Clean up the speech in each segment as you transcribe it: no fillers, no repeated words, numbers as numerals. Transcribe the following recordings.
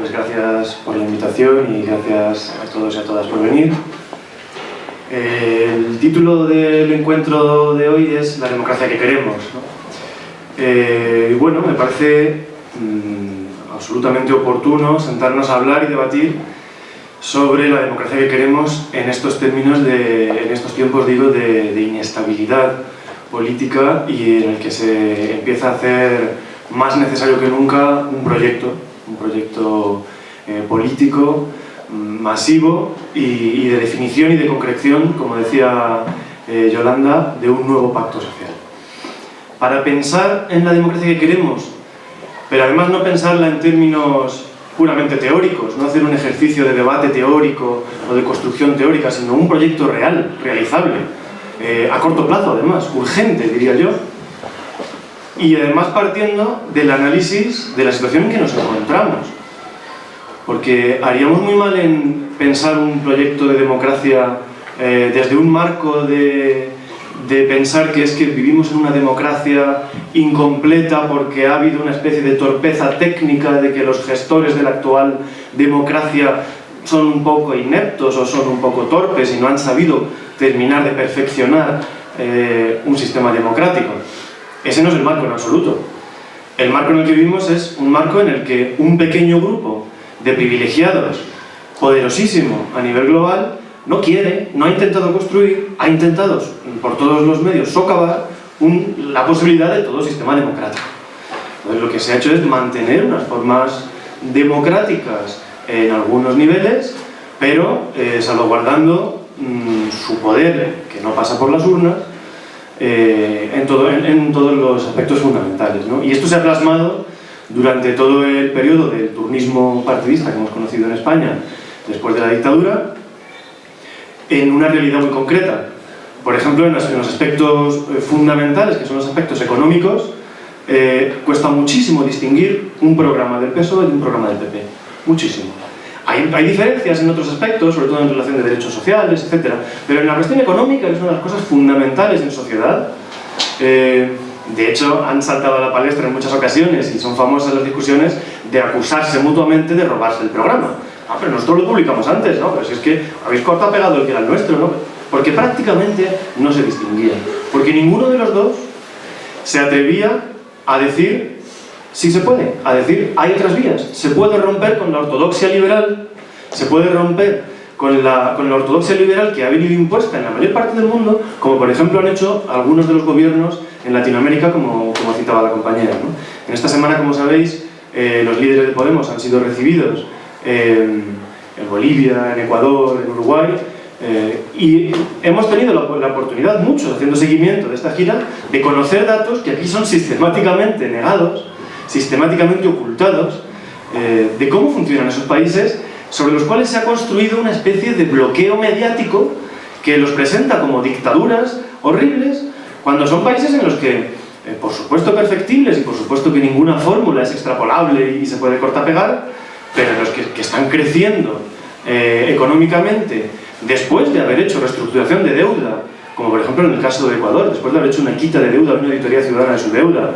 pues gracias por la invitación y gracias a todos y a todas por venir. El título del encuentro de hoy es La democracia que queremos, ¿no? Y bueno, me parece absolutamente oportuno sentarnos a hablar y debatir sobre la democracia que queremos en estos términos, en estos tiempos, digo, de inestabilidad política y en el que se empieza a hacer más necesario que nunca un proyecto político masivo y de definición y de concreción, como decía Yolanda, de un nuevo pacto social. Para pensar en la democracia que queremos, pero además no pensarla en términos puramente teóricos, no hacer un ejercicio de debate teórico o de construcción teórica, sino un proyecto real, realizable, a corto plazo además, urgente diría yo, y además partiendo del análisis de la situación en que nos encontramos. Porque haríamos muy mal en pensar un proyecto de democracia desde un marco de pensar que es que vivimos en una democracia incompleta porque ha habido una especie de torpeza técnica, de que los gestores de la actual democracia son un poco ineptos o son un poco torpes y no han sabido terminar de perfeccionar un sistema democrático. Ese no es el marco en absoluto. El marco en el que vivimos es un marco en el que un pequeño grupo de privilegiados, poderosísimo a nivel global, no quiere, no ha intentado construir, ha intentado por todos los medios socavar la posibilidad de todo sistema democrático. Entonces lo que se ha hecho es mantener unas formas democráticas en algunos niveles, pero salvaguardando su poder, que no pasa por las urnas, en todos los aspectos fundamentales, ¿no? Y esto se ha plasmado durante todo el periodo del turnismo partidista que hemos conocido en España después de la dictadura, en una realidad muy concreta. Por ejemplo, en los aspectos fundamentales, que son los aspectos económicos, cuesta muchísimo distinguir un programa del PSOE de un programa del PP. Muchísimo. Hay diferencias en otros aspectos, sobre todo en relación de derechos sociales, etc. Pero en la cuestión económica, que es una de las cosas fundamentales en sociedad, de hecho han saltado a la palestra en muchas ocasiones y son famosas las discusiones de acusarse mutuamente de robarse el programa. Ah, pero nosotros lo publicamos antes, ¿no? Pero si es que habéis cortado pegado el que era el nuestro, ¿no? Porque prácticamente no se distinguían. Porque ninguno de los dos se atrevía a decir sí se puede, a decir hay otras vías. Se puede romper con la ortodoxia liberal, se puede romper con la ortodoxia liberal que ha venido impuesta en la mayor parte del mundo, como por ejemplo han hecho algunos de los gobiernos en Latinoamérica, como citaba la compañera, ¿no? En esta semana, como sabéis, los líderes de Podemos han sido recibidos en Bolivia, en Ecuador, en Uruguay, y hemos tenido la oportunidad, muchos haciendo seguimiento de esta gira, de conocer datos que aquí son sistemáticamente negados, sistemáticamente ocultados, de cómo funcionan esos países, sobre los cuales se ha construido una especie de bloqueo mediático que los presenta como dictaduras horribles, cuando son países en los que, por supuesto perfectibles y por supuesto que ninguna fórmula es extrapolable y se puede cortapegar, pero en los que están creciendo económicamente después de haber hecho reestructuración de deuda, como por ejemplo en el caso de Ecuador, después de haber hecho una quita de deuda, una auditoría ciudadana de su deuda,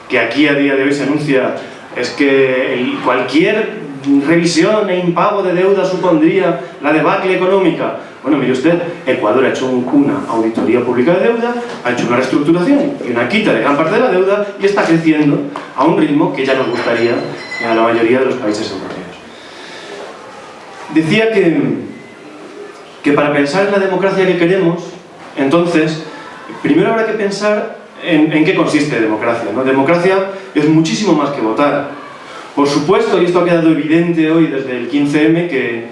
que aquí a día de hoy se anuncia es que cualquier revisión e impago de deuda supondría la debacle económica. Bueno, mire usted, Ecuador ha hecho una auditoría pública de deuda, ha hecho una reestructuración y una quita de gran parte de la deuda y está creciendo a un ritmo que ya nos gustaría a la mayoría de los países europeos. Decía que para pensar en la democracia que queremos, entonces, primero habrá que pensar en qué consiste democracia, ¿no? Democracia es muchísimo más que votar. Por supuesto, y esto ha quedado evidente hoy desde el 15M, que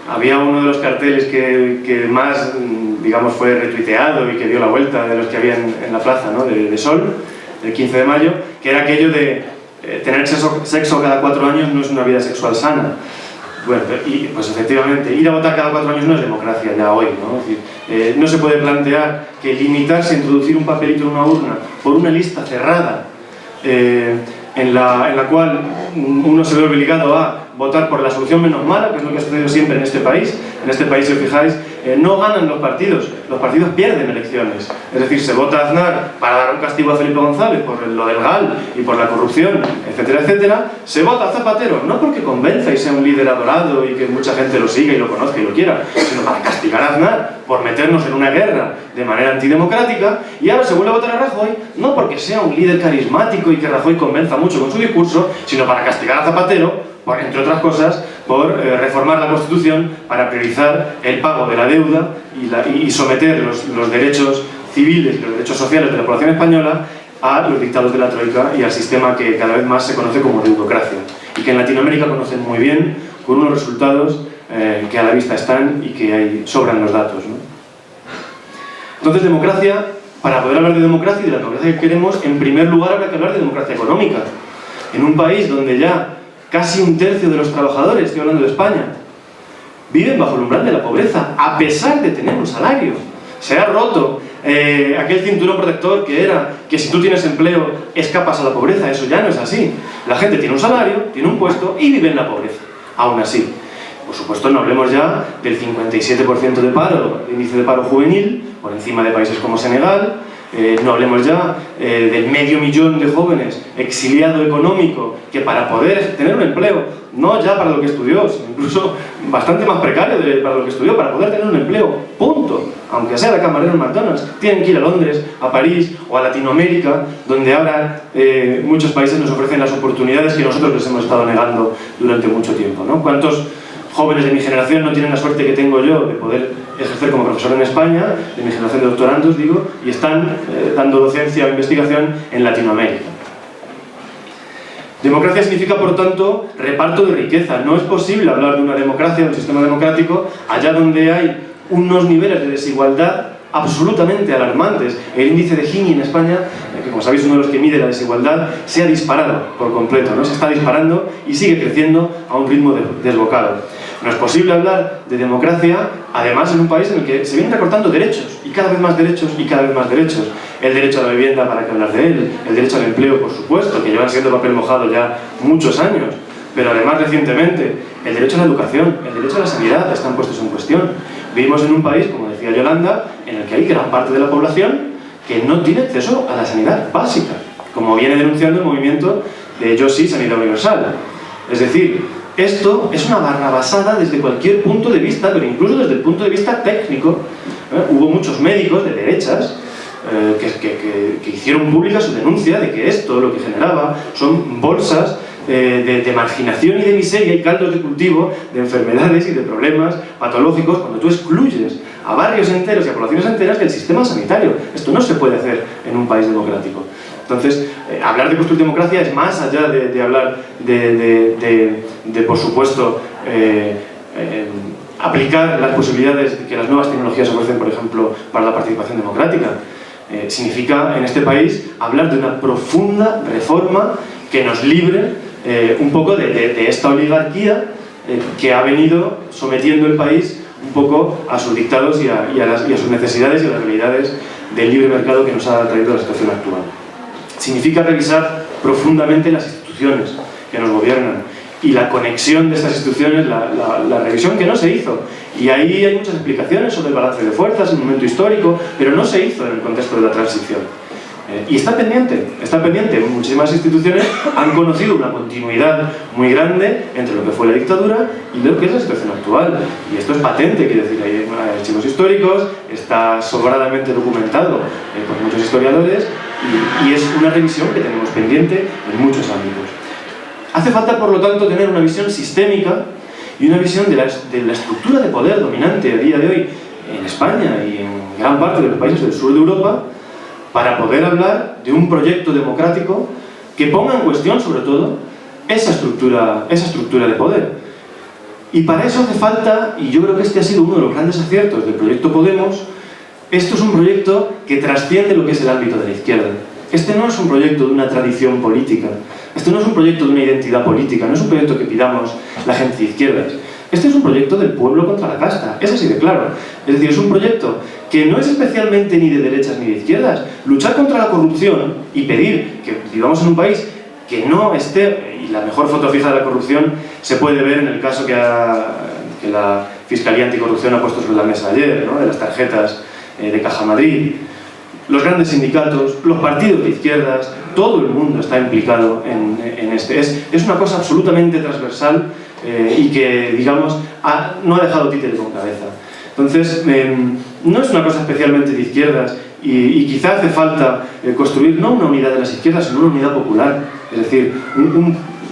había uno de los carteles que más, digamos, fue retuiteado y que dio la vuelta de los que había en la plaza, ¿no? de Sol, el 15 de mayo, que era aquello de tener sexo cada 4 años no es una vida sexual sana. Bueno, y pues efectivamente, ir a votar cada 4 años no es democracia ya hoy, ¿no? Es decir, no se puede plantear que limitarse a introducir un papelito en una urna por una lista cerrada, en la cual uno se ve obligado a votar por la solución menos mala, que es lo que ha sucedido siempre en este país. En este país, si os fijáis, no ganan los partidos pierden elecciones. Es decir, se vota a Aznar para dar un castigo a Felipe González por lo del GAL y por la corrupción, etcétera, etcétera. Se vota a Zapatero, no porque convenza y sea un líder adorado y que mucha gente lo siga y lo conozca y lo quiera, sino para castigar a Aznar por meternos en una guerra de manera antidemocrática. Y ahora se vuelve a votar a Rajoy, no porque sea un líder carismático y que Rajoy convenza mucho con su discurso, sino para castigar a Zapatero, entre otras cosas, por reformar la Constitución para priorizar el pago de la deuda y someter los derechos civiles y los derechos sociales de la población española a los dictados de la Troika y al sistema que cada vez más se conoce como deudocracia y que en Latinoamérica conocen muy bien, con unos resultados que a la vista están y que sobran los datos, ¿no? Entonces, democracia, para poder hablar de democracia y de la democracia que queremos, en primer lugar habrá que hablar de democracia económica. En un país donde ya casi un tercio de los trabajadores, estoy hablando de España, viven bajo el umbral de la pobreza, a pesar de tener un salario. Se ha roto aquel cinturón protector que era que si tú tienes empleo escapas a la pobreza. Eso ya no es así. La gente tiene un salario, tiene un puesto y vive en la pobreza. Aún así, por supuesto, no hablemos ya del 57% de paro, el índice de paro juvenil, por encima de países como Senegal. No hablemos ya del 500.000 de jóvenes exiliado económico que para poder tener un empleo, no ya para lo que estudió, sino incluso bastante más precario para lo que estudió, para poder tener un empleo, punto, aunque sea de camarero en McDonald's, tienen que ir a Londres, a París o a Latinoamérica, donde ahora muchos países nos ofrecen las oportunidades que nosotros les hemos estado negando durante mucho tiempo, ¿no? ¿Cuántos jóvenes de mi generación no tienen la suerte que tengo yo de poder ejercer como profesor en España, de mi generación de doctorandos, digo, y están dando docencia o investigación en Latinoamérica? Democracia significa, por tanto, reparto de riqueza. No es posible hablar de una democracia, de un sistema democrático, allá donde hay unos niveles de desigualdad absolutamente alarmantes. El índice de Gini en España, que como sabéis es uno de los que mide la desigualdad, se ha disparado por completo, ¿no? Se está disparando y sigue creciendo a un ritmo desbocado. No es posible hablar de democracia, además, en un país en el que se vienen recortando derechos, y cada vez más derechos, y cada vez más derechos. El derecho a la vivienda, ¿para qué hablar de él? El derecho al empleo, por supuesto, que llevan siendo papel mojado ya muchos años. Pero además, recientemente, el derecho a la educación, el derecho a la sanidad están puestos en cuestión. Vivimos en un país, como decía Yolanda, en el que hay gran parte de la población que no tiene acceso a la sanidad básica, como viene denunciando el movimiento de Yo Sí, Sanidad Universal. Es decir, esto es una barrabasada desde cualquier punto de vista, pero incluso desde el punto de vista técnico. Hubo muchos médicos de derechas que hicieron pública su denuncia de que esto lo que generaba son bolsas de marginación y de miseria y caldos de cultivo de enfermedades y de problemas patológicos cuando tú excluyes a barrios enteros y a poblaciones enteras del sistema sanitario. Esto no se puede hacer en un país democrático. Entonces, hablar de construir democracia es más allá de hablar de por supuesto, aplicar las posibilidades que las nuevas tecnologías ofrecen, por ejemplo, para la participación democrática. Significa, en este país, hablar de una profunda reforma que nos libre un poco de esta oligarquía que ha venido sometiendo el país un poco a sus dictados y a sus necesidades y a las realidades del libre mercado que nos ha traído la situación actual. Significa revisar profundamente las instituciones que nos gobiernan y la conexión de estas instituciones, la revisión que no se hizo. Y ahí hay muchas explicaciones sobre el balance de fuerzas en un momento histórico, pero no se hizo en el contexto de la transición. Y está pendiente. Muchísimas instituciones han conocido una continuidad muy grande entre lo que fue la dictadura y lo que es la situación actual. Y esto es patente, quiero decir, hay archivos históricos, está sobradamente documentado por muchos historiadores y es una revisión que tenemos pendiente en muchos ámbitos. Hace falta, por lo tanto, tener una visión sistémica y una visión de la estructura de poder dominante a día de hoy en España y en gran parte de los países del sur de Europa, para poder hablar de un proyecto democrático que ponga en cuestión, sobre todo, esa estructura de poder. Y para eso hace falta, y yo creo que este ha sido uno de los grandes aciertos del proyecto Podemos, esto es un proyecto que trasciende lo que es el ámbito de la izquierda. Este no es un proyecto de una tradición política, este no es un proyecto de una identidad política, no es un proyecto que pidamos la gente de izquierdas. Este es un proyecto del pueblo contra la casta, es así de claro. Es decir, es un proyecto que no es especialmente ni de derechas ni de izquierdas. Luchar contra la corrupción y pedir que vivamos en un país que no esté, y la mejor foto fija de la corrupción se puede ver en el caso que Fiscalía Anticorrupción ha puesto sobre la mesa ayer, ¿no?, de las tarjetas de Caja Madrid. Los grandes sindicatos, los partidos de izquierdas, todo el mundo está implicado en este. Es una cosa absolutamente transversal y que, digamos, no ha dejado títere con cabeza. Entonces, no es una cosa especialmente de izquierdas y quizá hace falta construir no una unidad de las izquierdas, sino una unidad popular. Es decir,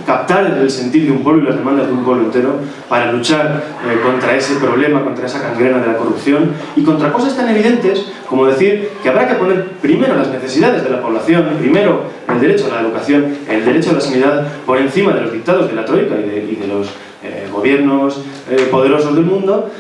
captar el sentir de un pueblo y las demandas de un pueblo entero para luchar contra ese problema, contra esa gangrena de la corrupción y contra cosas tan evidentes como decir que habrá que poner primero las necesidades de la población, primero el derecho a la educación, el derecho a la sanidad por encima de los dictados de la troika y de los gobiernos poderosos del mundo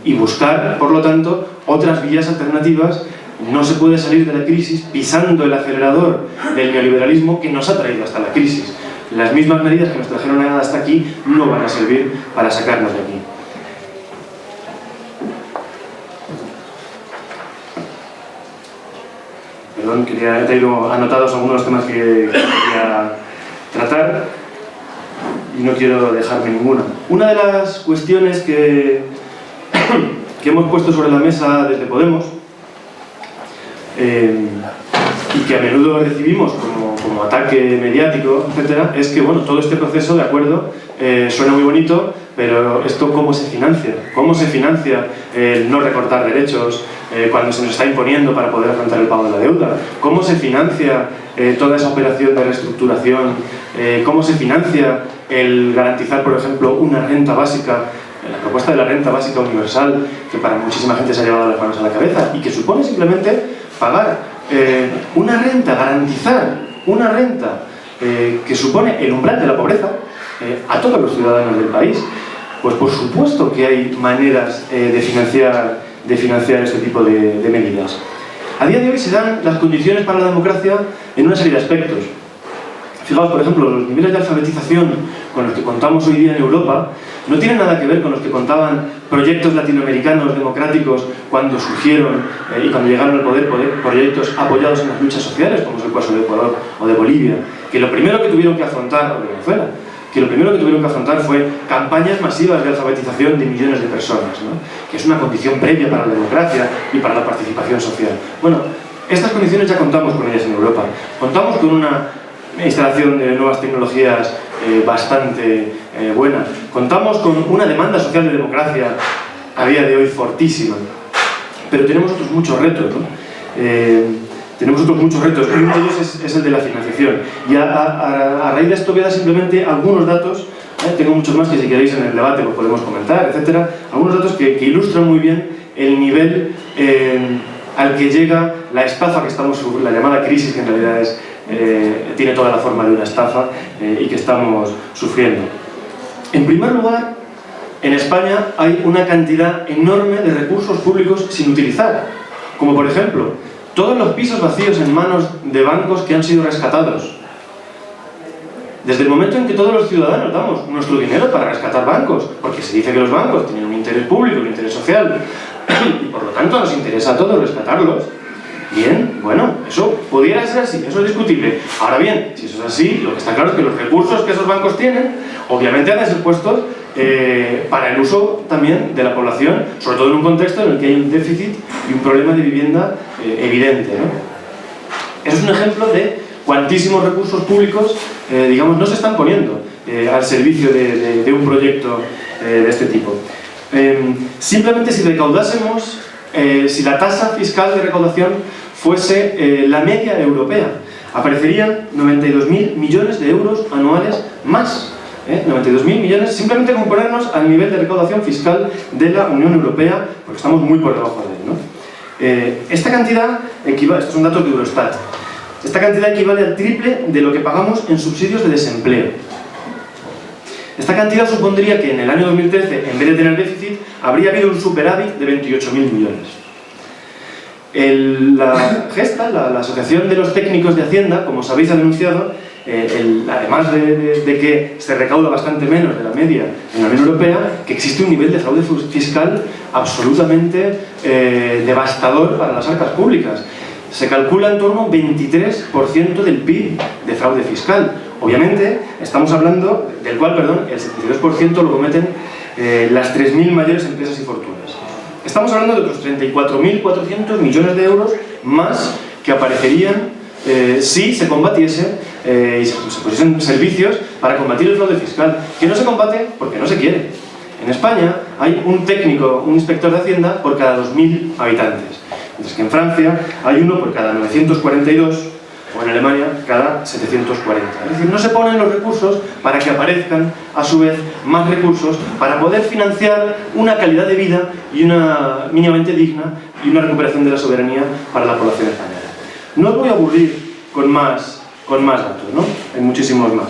y buscar, por lo tanto, otras vías alternativas. No se puede salir de la crisis pisando el acelerador del neoliberalismo que nos ha traído hasta la crisis. Las mismas medidas que nos trajeron hasta aquí no van a servir para sacarnos de aquí. Perdón, he traído anotados algunos de los temas que quería tratar y no quiero dejarme ninguna. Una de las cuestiones que hemos puesto sobre la mesa desde Podemos y que a menudo recibimos como ataque mediático, etcétera, es que, bueno, todo este proceso, de acuerdo, suena muy bonito, pero esto ¿cómo se financia? ¿Cómo se financia el no recortar derechos cuando se nos está imponiendo para poder afrontar el pago de la deuda? ¿Cómo se financia toda esa operación de reestructuración? ¿Cómo se financia el garantizar, por ejemplo, una renta básica? La propuesta de la renta básica universal, que para muchísima gente se ha llevado las manos a la cabeza y que supone simplemente pagar una renta, garantizar una renta que supone el umbral de la pobreza a todos los ciudadanos del país. Pues por supuesto que hay maneras de financiar este tipo de medidas. A día de hoy se dan las condiciones para la democracia en una serie de aspectos. Fijaos, por ejemplo, los niveles de alfabetización con los que contamos hoy día en Europa no tienen nada que ver con los que contaban proyectos latinoamericanos democráticos cuando surgieron y cuando llegaron al poder, proyectos apoyados en las luchas sociales, como es el caso de Ecuador o de Bolivia, que lo primero que tuvieron que afrontar, o de Venezuela, que lo primero que tuvieron que afrontar fue campañas masivas de alfabetización de millones de personas, ¿no?, que es una condición previa para la democracia y para la participación social. Bueno, estas condiciones ya contamos con ellas en Europa. Contamos con una instalación de nuevas tecnologías bastante buena. Contamos con una demanda social de democracia a día de hoy fortísima. Pero tenemos otros muchos retos, ¿no? Tenemos otros muchos retos, y uno de ellos es el de la financiación. Y a raíz de esto voy a dar simplemente algunos datos, tengo muchos más que si queréis en el debate lo podemos comentar, etcétera. Algunos datos que ilustran muy bien el nivel al que llega la estafa que estamos sufriendo, la llamada crisis, que en realidad tiene toda la forma de una estafa y que estamos sufriendo. En primer lugar, en España hay una cantidad enorme de recursos públicos sin utilizar, como por ejemplo, todos los pisos vacíos en manos de bancos que han sido rescatados. Desde el momento en que todos los ciudadanos damos nuestro dinero para rescatar bancos, porque se dice que los bancos tienen un interés público, un interés social, y por lo tanto nos interesa a todos rescatarlos, bien, bueno, eso pudiera ser así, eso es discutible. Ahora bien, si eso es así, lo que está claro es que los recursos que esos bancos tienen, obviamente han de ser puestos para el uso también de la población, sobre todo en un contexto en el que hay un déficit y un problema de vivienda evidente, ¿no? Eso es un ejemplo de cuantísimos recursos públicos, digamos, no se están poniendo al servicio de un proyecto de este tipo. Simplemente si recaudásemos, si la tasa fiscal de recaudación fuese la media europea, aparecerían 92.000 millones de euros anuales más. 92.000 millones, simplemente con ponernos al nivel de recaudación fiscal de la Unión Europea, porque estamos muy por debajo de él, ¿no? Esta cantidad equivale, estos son datos de Eurostat, esta cantidad equivale al triple de lo que pagamos en subsidios de desempleo. Esta cantidad supondría que en el año 2013, en vez de tener déficit, habría habido un superávit de 28.000 millones. La Gesta, la Asociación de los Técnicos de Hacienda, como sabéis, ha denunciado, además de que se recauda bastante menos de la media en la Unión Europea, que existe un nivel de fraude fiscal absolutamente devastador para las arcas públicas. Se calcula en torno a un 23% del PIB de fraude fiscal. Obviamente, estamos hablando del cual, perdón, el 72% lo cometen las 3.000 mayores empresas y fortunas. Estamos hablando de otros 34.400 millones de euros más que aparecerían si se combatiese y se pusiesen servicios para combatir el fraude fiscal, que no se combate porque no se quiere. En España hay un técnico, un inspector de Hacienda por cada 2.000 habitantes, mientras que en Francia hay uno por cada 942, o en Alemania cada 740. Es decir, no se ponen los recursos para que aparezcan, a su vez, más recursos para poder financiar una calidad de vida y una mínimamente digna y una recuperación de la soberanía para la población española. No os voy a aburrir con más datos, ¿no? Hay muchísimos más.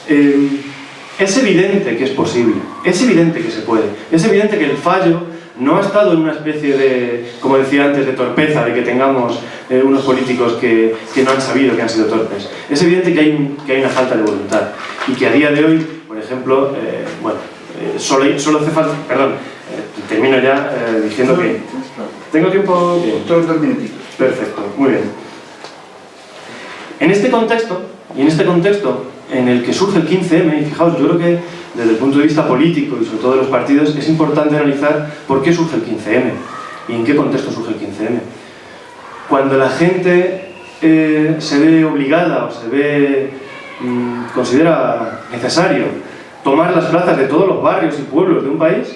Es evidente que es posible, es evidente que se puede, es evidente que el fallo no ha estado en una especie de, como decía antes, de torpeza, de que tengamos unos políticos que no han sabido, que han sido torpes. Es evidente que hay una falta de voluntad y que a día de hoy, por ejemplo, solo hace falta... Perdón, termino ya diciendo que... ¿Tengo tiempo? Todos 2 minutitos. Perfecto, muy bien. En este contexto, en el que surge el 15M, y fijaos, yo creo que desde el punto de vista político y sobre todo de los partidos es importante analizar por qué surge el 15M y en qué contexto surge el 15M. Cuando la gente se ve obligada o se ve, considera necesario tomar las plazas de todos los barrios y pueblos de un país,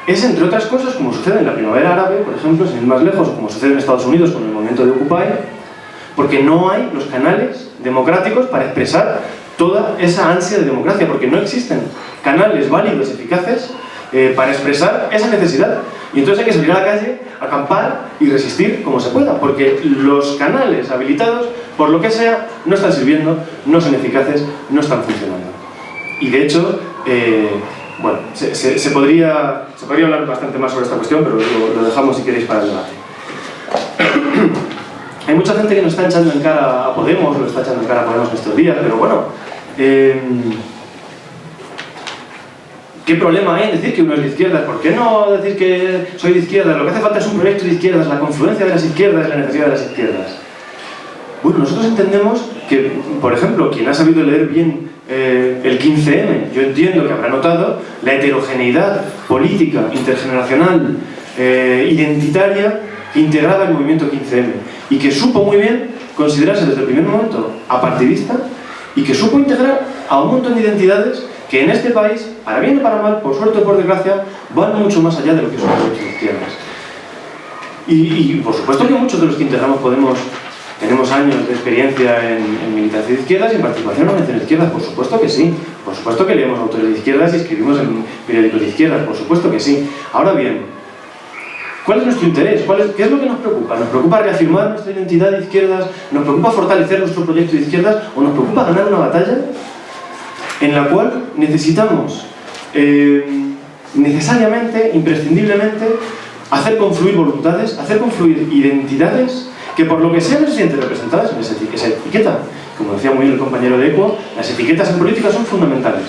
es entre otras cosas como sucede en la primavera árabe, por ejemplo, sin ir más lejos, o como sucede en Estados Unidos con el movimiento de Occupy, porque no hay los canales democráticos para expresar toda esa ansia de democracia, porque no existen canales válidos, eficaces, para expresar esa necesidad. Y entonces hay que salir a la calle, acampar y resistir como se pueda, porque los canales habilitados, por lo que sea, no están sirviendo, no son eficaces, no están funcionando. Y de hecho, bueno, se podría hablar bastante más sobre esta cuestión, pero lo dejamos si queréis para el debate. Hay mucha gente que nos está echando en cara a Podemos, lo está echando en cara a Podemos estos días, pero bueno, ¿qué problema hay en decir que uno es de izquierdas? ¿Por qué no decir que soy de izquierdas? Lo que hace falta es un proyecto de izquierdas, la confluencia de las izquierdas, la necesidad de las izquierdas. Bueno, nosotros entendemos que, por ejemplo, quien ha sabido leer bien el 15M, yo entiendo que habrá notado la heterogeneidad política, intergeneracional, identitaria, que integraba el movimiento 15M y que supo muy bien considerarse desde el primer momento apartidista y que supo integrar a un montón de identidades que en este país, para bien o para mal, por suerte o por desgracia, van mucho más allá de lo que son los de izquierdas. Y por supuesto que muchos de los que integramos Podemos tenemos años de experiencia en militancia de izquierdas y en participación en organizaciones de izquierdas, por supuesto que sí. Por supuesto que leemos autores de izquierdas y escribimos en periódicos de izquierdas, por supuesto que sí. Ahora bien, ¿cuál es nuestro interés? ¿Qué es lo que nos preocupa? ¿Nos preocupa reafirmar nuestra identidad de izquierdas? ¿Nos preocupa fortalecer nuestro proyecto de izquierdas? ¿O nos preocupa ganar una batalla en la cual necesitamos necesariamente, imprescindiblemente, hacer confluir voluntades, hacer confluir identidades que por lo que sea no se sienten representadas en esa etiqueta? Como decía muy bien el compañero de ECUO, las etiquetas en política son fundamentales.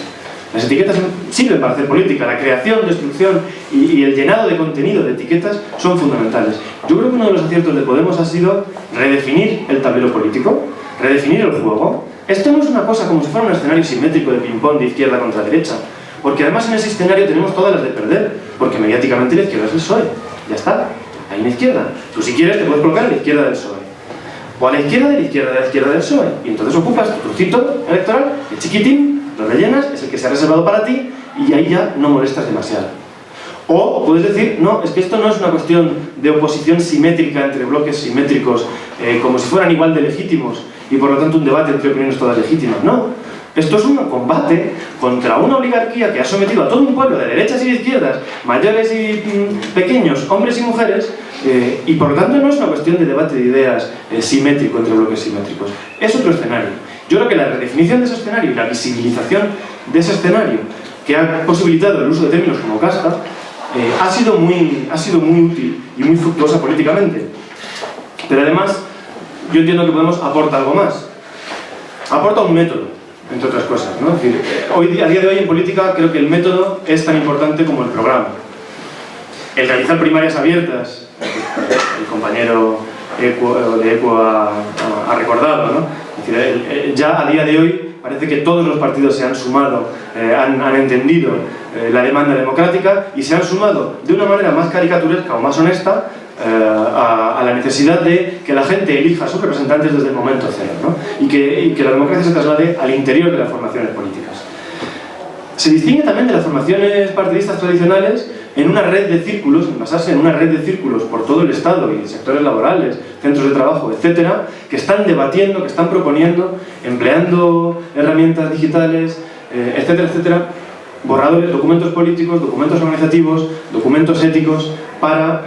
Las etiquetas sirven para hacer política. La creación, destrucción y el llenado de contenido de etiquetas son fundamentales. Yo creo que uno de los aciertos de Podemos ha sido redefinir el tablero político, redefinir el juego. Esto no es una cosa como si fuera un escenario simétrico de ping-pong de izquierda contra derecha, porque además en ese escenario tenemos todas las de perder, porque mediáticamente la izquierda es el PSOE. Ya está, hay una izquierda. Tú si quieres te puedes colocar a la izquierda del PSOE. O a la izquierda de la izquierda de la izquierda del PSOE. Y entonces ocupas tu trocito electoral, el chiquitín, lo rellenas, es el que se ha reservado para ti y ahí ya no molestas demasiado. O puedes decir, no, es que esto no es una cuestión de oposición simétrica entre bloques simétricos, como si fueran igual de legítimos y por lo tanto un debate entre opiniones todas legítimas. No, esto es un combate contra una oligarquía que ha sometido a todo un pueblo de derechas y de izquierdas, mayores y pequeños, hombres y mujeres, y por lo tanto no es una cuestión de debate de ideas simétrico entre bloques simétricos. Es otro escenario. Yo creo que la redefinición de ese escenario y la visibilización de ese escenario que ha posibilitado el uso de términos como casta ha sido muy útil y muy fructuosa políticamente. Pero además, yo entiendo que Podemos aporta algo más. Aporta un método, entre otras cosas, ¿no? Es decir, a día de hoy en política creo que el método es tan importante como el programa. El realizar primarias abiertas, el compañero de ECUO ha recordado, ¿no? Es decir, ya a día de hoy parece que todos los partidos se han sumado, han entendido la demanda democrática y se han sumado de una manera más caricaturesca o más honesta a la necesidad de que la gente elija a sus representantes desde el momento cero, ¿no? y que la democracia se traslade al interior de las formaciones políticas. Se distingue también de las formaciones partidistas tradicionales en una red de círculos, en basarse en una red de círculos por todo el Estado y sectores laborales, centros de trabajo, etcétera, que están debatiendo, que están proponiendo, empleando herramientas digitales, etcétera, etcétera, borradores, documentos políticos, documentos organizativos, documentos éticos, para,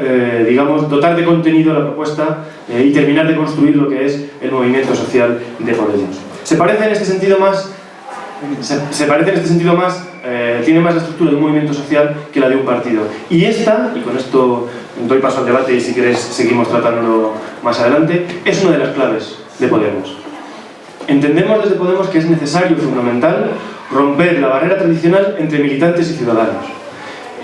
digamos, dotar de contenido la propuesta y terminar de construir lo que es el movimiento social de Podemos. Se parece en este sentido más, tiene más la estructura de un movimiento social que la de un partido. Y esta, y con esto doy paso al debate y si queréis seguimos tratándolo más adelante, es una de las claves de Podemos. Entendemos desde Podemos que es necesario, fundamental, romper la barrera tradicional entre militantes y ciudadanos.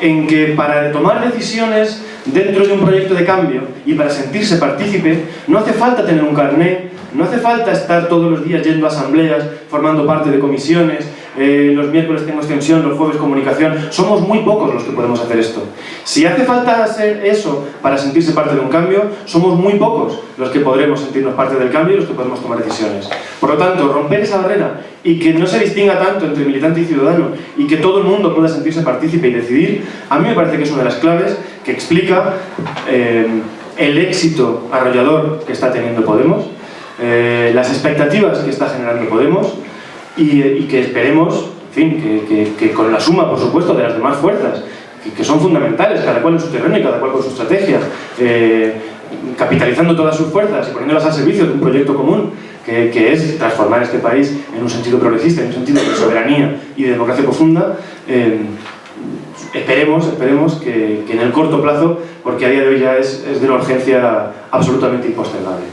En que para tomar decisiones dentro de un proyecto de cambio y para sentirse partícipe, no hace falta tener un carné, no hace falta estar todos los días yendo a asambleas, formando parte de comisiones, los miércoles tengo extensión, los jueves comunicación. Somos muy pocos los que podemos hacer esto. Si hace falta hacer eso para sentirse parte de un cambio, somos muy pocos los que podremos sentirnos parte del cambio y los que podemos tomar decisiones. Por lo tanto, romper esa barrera y que no se distinga tanto entre militante y ciudadano y que todo el mundo pueda sentirse partícipe y decidir, a mí me parece que es una de las claves que explica el éxito arrollador que está teniendo Podemos, las expectativas que está generando Podemos y que esperemos, en fin, que con la suma, por supuesto, de las demás fuerzas, que son fundamentales, cada cual en su terreno y cada cual con su estrategia, capitalizando todas sus fuerzas y poniéndolas al servicio de un proyecto común, que es transformar este país en un sentido progresista, en un sentido de soberanía y de democracia profunda. Esperemos que en el corto plazo, porque a día de hoy ya es de una urgencia absolutamente impostergable.